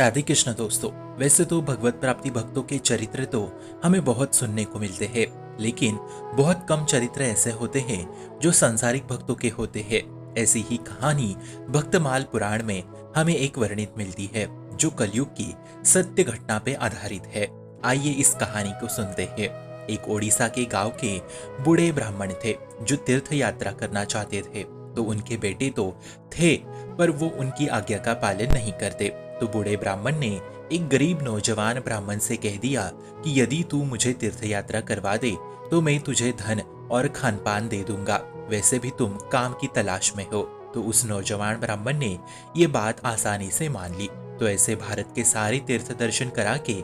राधे कृष्ण दोस्तों। वैसे तो भगवत प्राप्ति भक्तों के चरित्र तो हमें बहुत सुनने को मिलते हैं, लेकिन बहुत कम चरित्र ऐसे होते हैं जो सांसारिक भक्तों के होते हैं। ऐसी ही कहानी भक्तमाल पुराण में हमें एक वर्णित मिलती है जो कलयुग की सत्य घटना पे आधारित है। आइए इस कहानी को सुनते हैं। एक ओडिशा के गांव के बूढ़े ब्राह्मण थे जो तीर्थ यात्रा करना चाहते थे। तो उनके बेटे तो थे, पर वो उनकी आज्ञा का पालन नहीं करते। तो बूढ़े ब्राह्मण ने एक गरीब नौजवान ब्राह्मण से कह दिया कि यदि तू मुझे तीर्थ यात्रा करवा दे तो मैं तुझे धन और खान पान दे दूंगा। वैसे भी तुम काम की तलाश में हो। तो उस नौजवान ब्राह्मण ने ये बात आसानी से मान ली। तो ऐसे भारत के सारे तीर्थ दर्शन करा के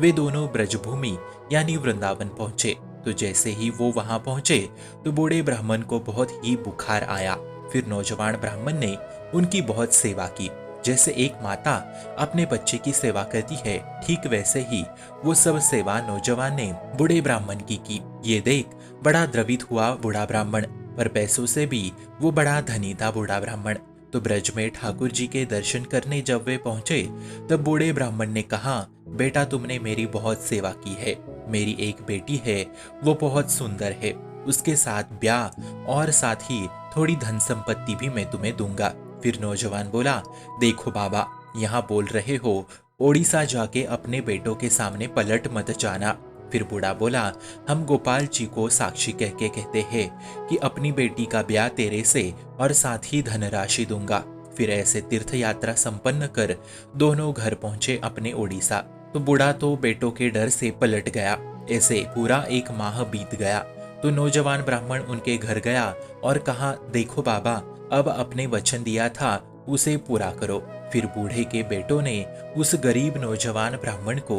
वे दोनों ब्रजभूमि यानी वृंदावन पहुंचे। तो जैसे ही वो वहां पहुंचे तो बूढ़े ब्राह्मण को बहुत ही बुखार आया। फिर नौजवान ब्राह्मण ने उनकी बहुत सेवा की। जैसे एक माता अपने बच्चे की सेवा करती है, ठीक वैसे ही वो सब सेवा नौजवान ने बूढ़े ब्राह्मण की। ये देख बड़ा द्रवित हुआ बूढ़ा ब्राह्मण, पर पैसों से भी वो बड़ा धनी था बूढ़ा ब्राह्मण। तो ब्रज में ठाकुर जी के दर्शन करने जब वे पहुंचे तब बूढ़े ब्राह्मण ने कहा, बेटा तुमने मेरी बहुत सेवा की है। मेरी एक बेटी है, वो बहुत सुंदर है। उसके साथ ब्याह और साथ ही थोड़ी धन संपत्ति भी मैं तुम्हें दूंगा। फिर नौजवान बोला, देखो बाबा, यहाँ बोल रहे हो, ओडिशा जाके अपने बेटों के सामने पलट मत जाना। फिर बूढ़ा बोला, हम गोपाल जी को साक्षी कह के कहते हैं कि अपनी बेटी का ब्याह तेरे से और साथ ही धनराशि दूंगा। फिर ऐसे तीर्थ यात्रा संपन्न कर दोनों घर पहुंचे अपने ओडिशा। तो बूढ़ा तो बेटों के डर से पलट गया। ऐसे पूरा एक माह बीत गया। तो नौजवान ब्राह्मण उनके घर गया और कहा, देखो बाबा, अब अपने वचन दिया था उसे पूरा करो। फिर बूढ़े के बेटों ने उस गरीब नौजवान ब्राह्मण को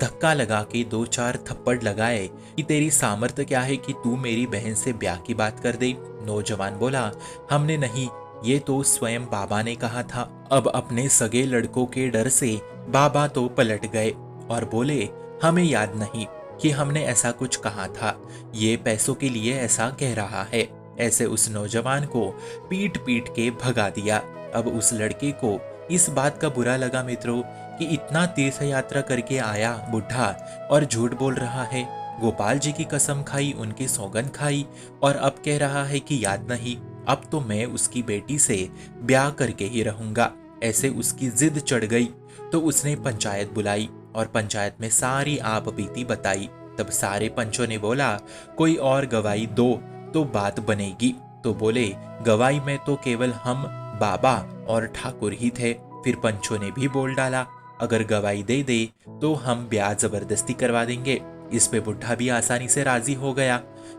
धक्का लगा के 2-4 थप्पड़ लगाए कि तेरी सामर्थ्य क्या है कि तू मेरी बहन से ब्याह की बात कर दे। नौजवान बोला, हमने नहीं, ये तो स्वयं बाबा ने कहा था। अब अपने सगे लड़कों के डर से बाबा तो पलट गए और बोले, हमें याद नहीं कि हमने ऐसा कुछ कहा था, ये पैसों के लिए ऐसा कह रहा है। ऐसे उस नौजवान को पीट पीट के भगा दिया। अब उस लड़के को इस बात का बुरा लगा मित्रों कि इतना तीर्थ यात्रा करके आया बुढ़ा और झूठ बोल रहा है। गोपाल जी की कसम खाई, उनकी सौगंध खाई और अब कह रहा है कि याद नहीं। अब तो मैं उसकी बेटी से ब्याह करके ही रहूंगा। ऐसे उसकी जिद चढ़ गई। तो उसने पंचायत बुलाई और पंचायत में सारी आप बीती बताई। तब सारे पंचों ने बोला, कोई और गवाही दो तो बात बनेगी। तो बोले, गवाही में तो केवल हम बाबा और ठाकुर ही थे। फिर पंचों ने भी बोल डाला, अगर गवाही दे दे तो हम ब्याह जबरदस्ती करवा देंगे। इस पे बुढ़ा भी आसानी से राजी हो गया,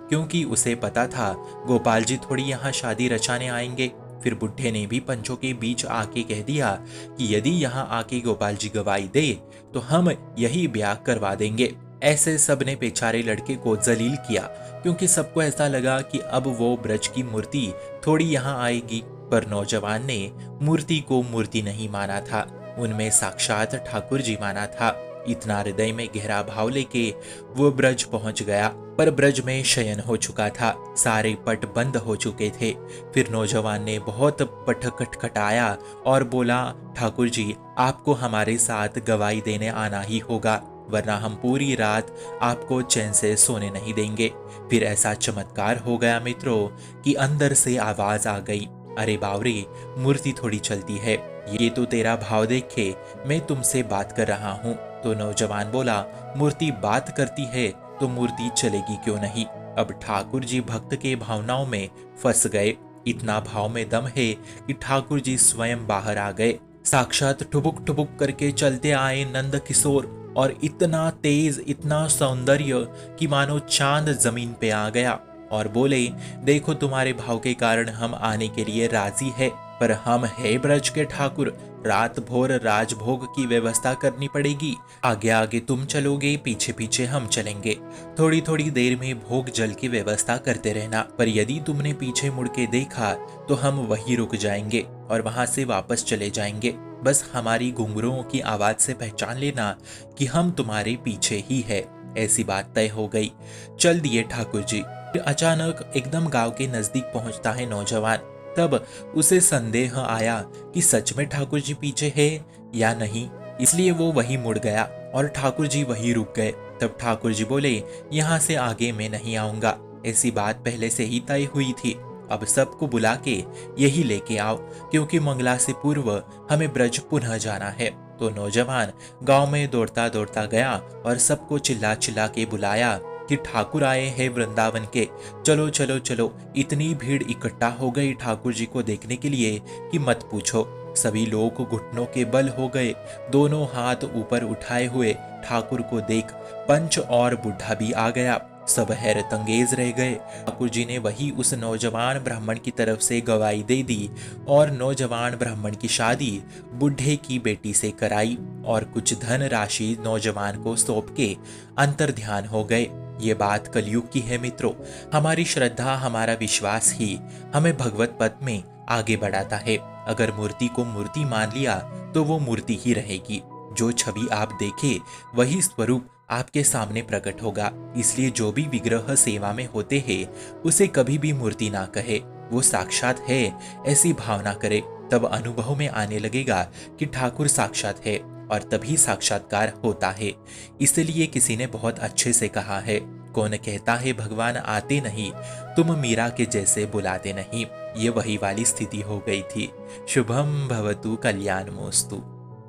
क्योंकि उसे पता था गोपाल जी थोड़ी यहाँ शादी रचाने आएंगे। फिर बुढ़े ने भी पंचों के बीच आके कह दिया कि यदि यहाँ आके गोपाल जी गवाही दे तो हम यही ब्याह करवा देंगे। ऐसे सबने बेचारे लड़के को जलील किया, क्योंकि सबको ऐसा लगा कि अब वो ब्रज की मूर्ति थोड़ी यहाँ आएगी। पर नौजवान ने मूर्ति को मूर्ति नहीं माना था, उनमें साक्षात ठाकुर जी माना था। इतना हृदय में गहरा भाव लेके वो ब्रज पहुंच गया। पर ब्रज में शयन हो चुका था, सारे पट बंद हो चुके थे। फिर नौजवान ने बहुत पट खटखटाया और बोला, ठाकुर जी, आपको हमारे साथ गवाही देने आना ही होगा, वरना हम पूरी रात आपको चैन से सोने नहीं देंगे। फिर ऐसा चमत्कार हो गया मित्रों कि अंदर से आवाज आ गई, अरे बावरे, मूर्ति थोड़ी चलती है, ये तो तेरा भाव देखे मैं तुमसे बात कर रहा हूँ। तो नौजवान बोला, मूर्ति बात करती है तो मूर्ति चलेगी क्यों नहीं। अब ठाकुर जी भक्त के भावनाओं में फंस गए। इतना भाव में दम है कि ठाकुर जी स्वयं बाहर आ गए। साक्षात ठुबुक ठुबुक करके चलते आए नंद किशोर, और इतना तेज, इतना सौंदर्य कि मानो चांद जमीन पे आ गया। और बोले, देखो तुम्हारे भाव के कारण हम आने के लिए राजी है, पर हम है ब्रज के ठाकुर, रात भोर राजभोग की व्यवस्था करनी पड़ेगी। आगे आगे तुम चलोगे, पीछे पीछे हम चलेंगे। थोड़ी थोड़ी देर में भोग जल की व्यवस्था करते रहना, पर यदि तुमने पीछे मुड़ के देखा तो हम वहीं रुक जाएंगे और वहां से वापस चले जाएंगे। बस हमारी घुंघरुओं की आवाज से पहचान लेना कि हम तुम्हारे पीछे ही है। ऐसी बात तय हो गई। चल दिए ठाकुर जी। अचानक एकदम गांव के नजदीक पहुंचता है नौजवान। तब उसे संदेह आया कि सच में ठाकुर जी पीछे है या नहीं। इसलिए वो वहीं मुड़ गया और ठाकुर जी वहीं रुक गए। तब ठाकुर जी बोले, यहाँ से आगे मैं नहीं आऊंगा, ऐसी बात पहले से ही तय हुई थी। अब सबको बुला के यही लेके आओ, क्योंकि मंगला से पूर्व हमें ब्रज पुनः जाना है। तो नौजवान गांव में दौड़ता दौड़ता गया और सबको चिल्ला चिल्ला के बुलाया कि ठाकुर आए हैं वृंदावन के, चलो चलो चलो। इतनी भीड़ इकट्ठा हो गई ठाकुर जी को देखने के लिए कि मत पूछो। सभी लोग घुटनों के बल हो गए, दोनों हाथ ऊपर उठाए हुए ठाकुर को देख पंच और बुढ़ा भी आ गया। सब हैरत अंगेज रह गए। ठाकुर जी ने वही उस नौजवान ब्राह्मण की तरफ से गवाही दे दी और नौजवान ब्राह्मण की शादी बुढ़े की बेटी से कराई और कुछ धन राशि नौजवान को सौंप के अंतर ध्यान हो गए। ये बात कलयुग की है मित्रों। हमारी श्रद्धा, हमारा विश्वास ही हमें भगवत पद में आगे बढ़ाता है। अगर मूर्ति को मूर्ति मान लिया तो वो मूर्ति ही रहेगी। जो छवि आप देखे वही स्वरूप आपके सामने प्रकट होगा। इसलिए जो भी विग्रह सेवा में होते हैं उसे कभी भी मूर्ति ना कहे, वो साक्षात है ऐसी भावना करे। तब अनुभव में आने लगेगा कि ठाकुर साक्षात है और तभी साक्षात्कार होता है। इसलिए किसी ने बहुत अच्छे से कहा है, कौन कहता है भगवान आते नहीं, तुम मीरा के जैसे बुलाते नहीं। ये वही वाली स्थिति हो गई थी। शुभम भवतु कल्याणमोस्तु।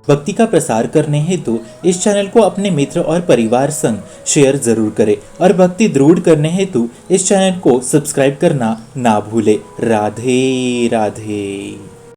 भक्ति का प्रसार करने हेतु इस चैनल को अपने मित्र और परिवार संग शेयर जरूर करें और भक्ति दृढ़ करने हेतु इस चैनल को सब्सक्राइब करना ना भूले। राधे राधे।